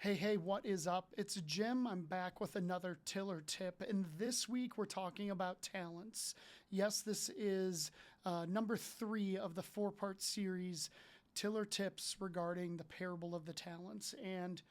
Hey, what is up? It's Jim. I'm back with another Tiller tip. And this week we're talking about talents. Yes, this is number 3 of the 4-part series, Tiller tips regarding the parable of the talents. And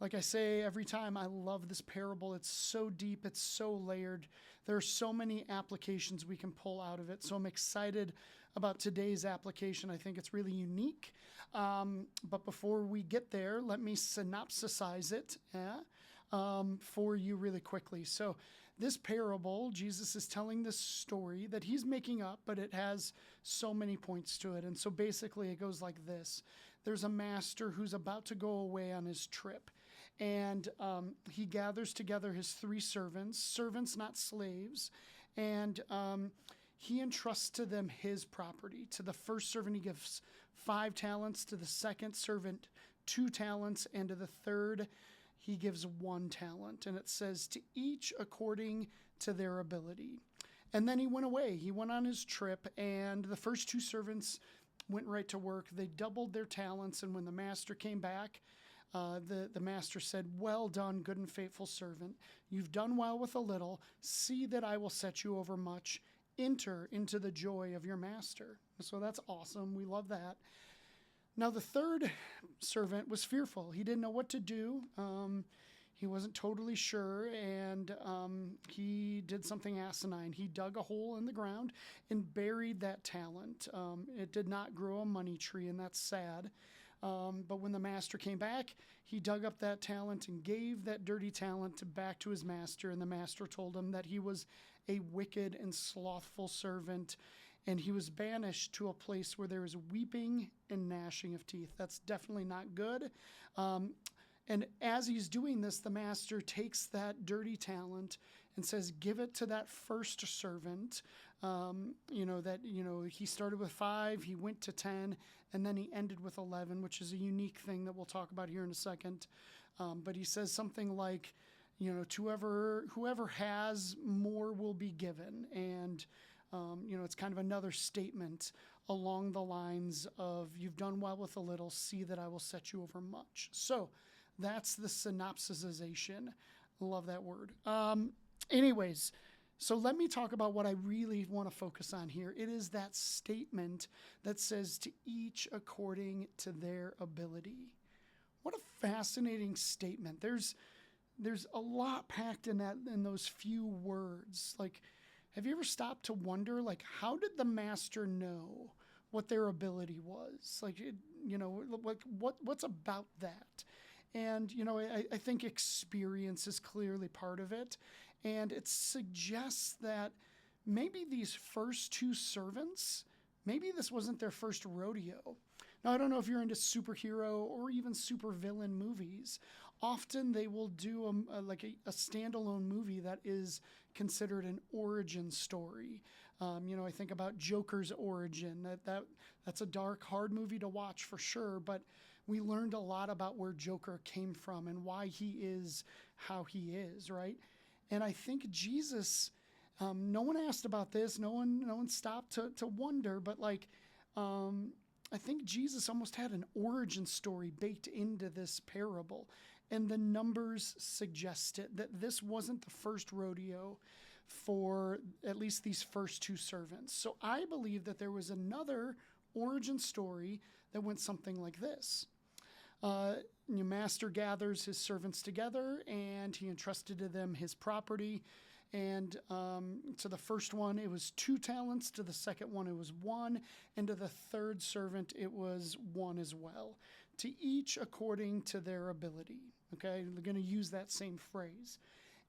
like I say every time, I love this parable. It's so deep, it's so layered. There are so many applications we can pull out of it. So I'm excited about today's application. I think it's really unique. But before we get there, let me synopsisize it. For you really quickly. So, this parable, Jesus is telling this story that he's making up, but it has so many points to it. And so basically, it goes like this: there's a master who's about to go away on his trip, and he gathers together his 3 servants, not slaves, and he entrusts to them his property. To the first servant, he gives 5 talents, to the second servant, 2 talents, and to the third, he gives 1 talent. And it says, to each according to their ability. And then he went away. He went on his trip, and the first 2 servants went right to work. They doubled their talents, and when the master came back, the master said, "Well done, good and faithful servant. You've done well with a little. See that I will set you over much. Enter into the joy of your master." So that's awesome. We love that. Now, the third servant was fearful. He didn't know what to do. He wasn't totally sure, and he did something asinine. He dug a hole in the ground and buried that talent. It did not grow a money tree, and that's sad. But when the master came back, he dug up that talent and gave that dirty talent back to his master. And the master told him that he was a wicked and slothful servant, and he was banished to a place where there was weeping and gnashing of teeth. That's definitely not good. And as he's doing this, the master takes that dirty talent and says, "Give it to that first servant." He started with 5, he went to 10, and then he ended with 11, which is a unique thing that we'll talk about here in a second. But he says something like, to whoever has, more will be given. And it's kind of another statement along the lines of, you've done well with a little, see that I will set you over much. So that's the synopsisization. Love that word. Anyways, so let me talk about what I really want to focus on here. It is that statement that says, to each according to their ability. What a fascinating statement. There's a lot packed in those few words. Like, have you ever stopped to wonder, like, how did the master know what their ability was? Like, what's about that? And, I think experience is clearly part of it. And it suggests that maybe these first 2 servants, maybe this wasn't their first rodeo. Now, I don't know if you're into superhero or even supervillain movies. Often they will do a standalone movie that is considered an origin story. I think about Joker's origin. That's a dark, hard movie to watch for sure, but we learned a lot about where Joker came from and why he is how he is, right? And I think Jesus, no one asked about this. No one stopped to wonder, but I think Jesus almost had an origin story baked into this parable, and the numbers suggest it, that this wasn't the first rodeo for at least these first 2 servants. So I believe that there was another origin story that went something like this. Your master gathers his servants together, and he entrusted to them his property. And to the first one, it was 2 talents. To the second one, it was 1. And to the third servant, it was 1 as well. To each according to their ability. Okay, they're going to use that same phrase.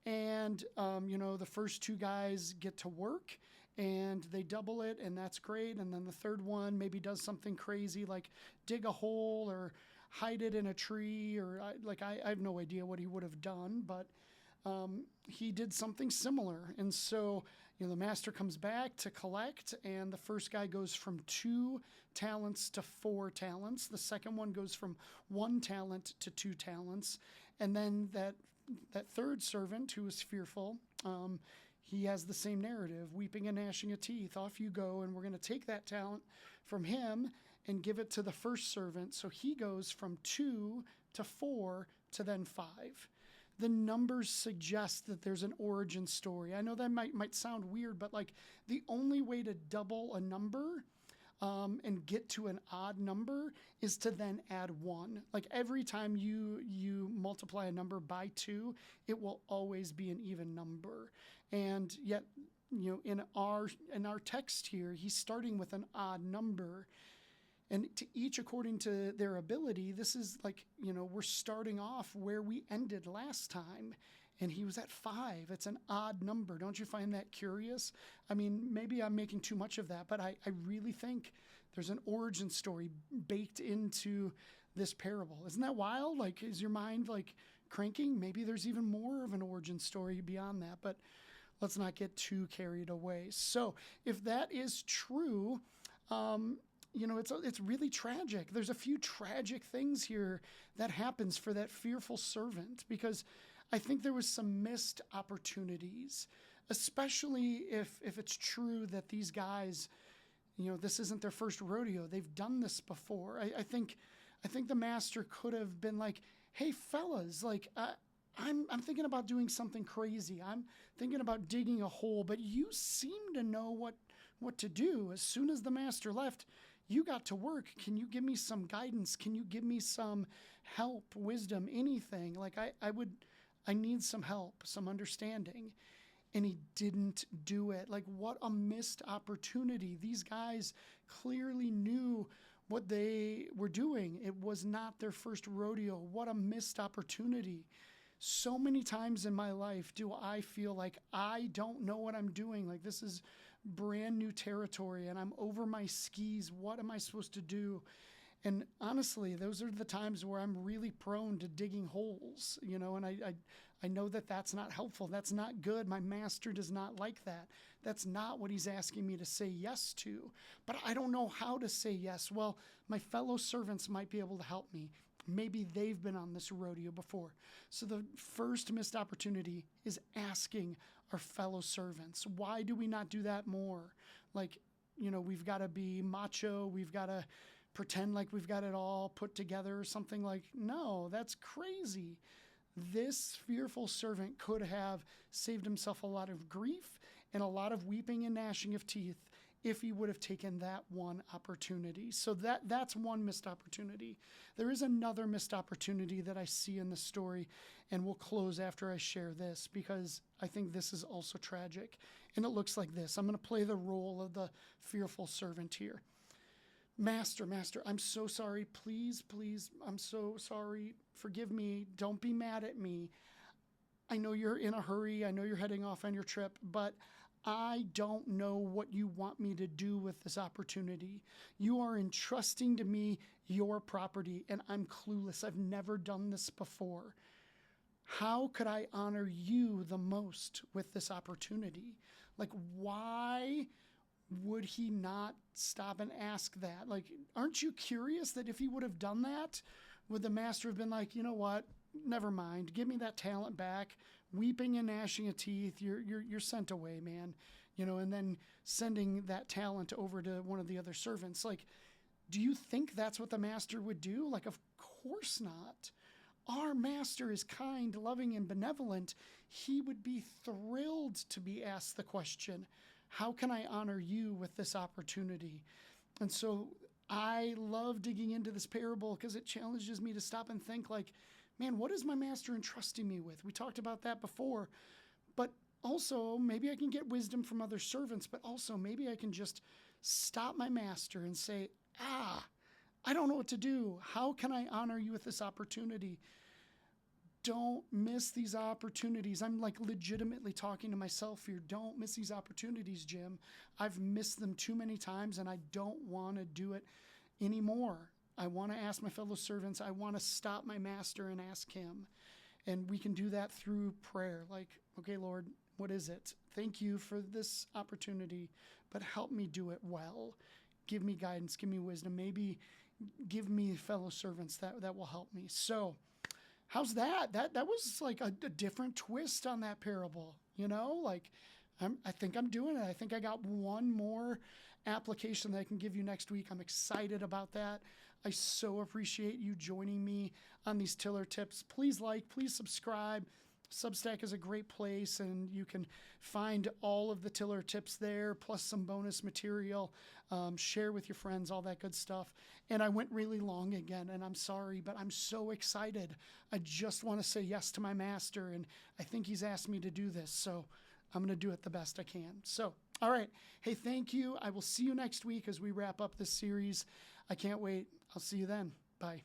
And, the first 2 guys get to work and they double it, and that's great. And then the third one maybe does something crazy like dig a hole or hide it in a tree, or I have no idea what he would have done, but he did something similar. And so, the master comes back to collect, and the first guy goes from 2 talents to 4 talents. The second one goes from 1 talent to 2 talents. And then that third servant who was fearful, he has the same narrative, weeping and gnashing of teeth. Off you go, and we're going to take that talent from him and give it to the first servant. So he goes from 2 to 4 to then 5. The numbers suggest that there's an origin story. I know that might sound weird, but like the only way to double a number and get to an odd number is to then add 1. Like every time you multiply a number by 2, it will always be an even number. And yet, in our text here, he's starting with an odd number. And to each according to their ability, this is like, we're starting off where we ended last time. And he was at 5. It's an odd number. Don't you find that curious? I mean, maybe I'm making too much of that, but I really think there's an origin story baked into this parable. Isn't that wild? Like, is your mind like cranking? Maybe there's even more of an origin story beyond that, but let's not get too carried away. So if that is true, it's really tragic. There's a few tragic things here that happens for that fearful servant, because I think there was some missed opportunities, especially if it's true that these guys, this isn't their first rodeo. They've done this before. I think the master could have been like, hey, fellas, like, I'm thinking about doing something crazy. I'm thinking about digging a hole, but you seem to know what to do. As soon as the master left, you got to work. Can you give me some guidance? Can you give me some help, wisdom, anything? Like I need some help, some understanding. And he didn't do it. Like, what a missed opportunity. These guys clearly knew what they were doing. It was not their first rodeo. What a missed opportunity. So many times in my life do I feel like I don't know what I'm doing. Like, this is brand new territory and I'm over my skis. What am I supposed to do? And honestly, those are the times where I'm really prone to digging holes, and I know that that's not helpful. That's not good. My master does not like that. That's not what he's asking me to say yes to. But I don't know how to say yes. Well, my fellow servants might be able to help me. Maybe they've been on this rodeo before. So the first missed opportunity is asking our fellow servants. Why do we not do that more? Like, we've got to be macho. We've got to pretend like we've got it all put together or something. Like, no, that's crazy. This fearful servant could have saved himself a lot of grief and a lot of weeping and gnashing of teeth if he would have taken that one opportunity. So that's one missed opportunity. There is another missed opportunity that I see in the story, and we'll close after I share this because I think this is also tragic. And it looks like this. I'm going to play the role of the fearful servant here. Master, I'm so sorry. Please, I'm so sorry. Forgive me. Don't be mad at me. I know you're in a hurry. I know you're heading off on your trip, but I don't know what you want me to do with this opportunity. You are entrusting to me your property, and I'm clueless. I've never done this before. How could I honor you the most with this opportunity? Like, why would he not stop and ask that? Like, aren't you curious that if he would have done that, would the master have been like, you know what? Never mind. Give me that talent back. Weeping and gnashing of teeth. You're sent away, man. And then sending that talent over to one of the other servants. Like, do you think that's what the master would do? Like, of course not. Our master is kind, loving, and benevolent. He would be thrilled to be asked the question, how can I honor you with this opportunity? And so I love digging into this parable because it challenges me to stop and think like, man, what is my master entrusting me with? We talked about that before, but also maybe I can get wisdom from other servants, but also maybe I can just stop my master and say, I don't know what to do. How can I honor you with this opportunity? Don't miss these opportunities. I'm like legitimately talking to myself here. Don't miss these opportunities, Jim. I've missed them too many times and I don't want to do it anymore. I want to ask my fellow servants. I want to stop my master and ask him. And we can do that through prayer. Like, okay, Lord, what is it? Thank you for this opportunity, but help me do it well. Give me guidance, give me wisdom. Maybe give me fellow servants that will help me. So how's that? That was like a different twist on that parable, like I think I'm doing it. I think I got one more application that I can give you next week. I'm excited about that. I so appreciate you joining me on these tiller tips. Please like, please subscribe. Substack is a great place, and you can find all of the tiller tips there, plus some bonus material. Share with your friends, all that good stuff. And I went really long again, and I'm sorry, but I'm so excited. I just want to say yes to my master, and I think he's asked me to do this, so I'm going to do it the best I can. So, all right. Hey, thank you. I will see you next week as we wrap up this series. I can't wait. I'll see you then. Bye.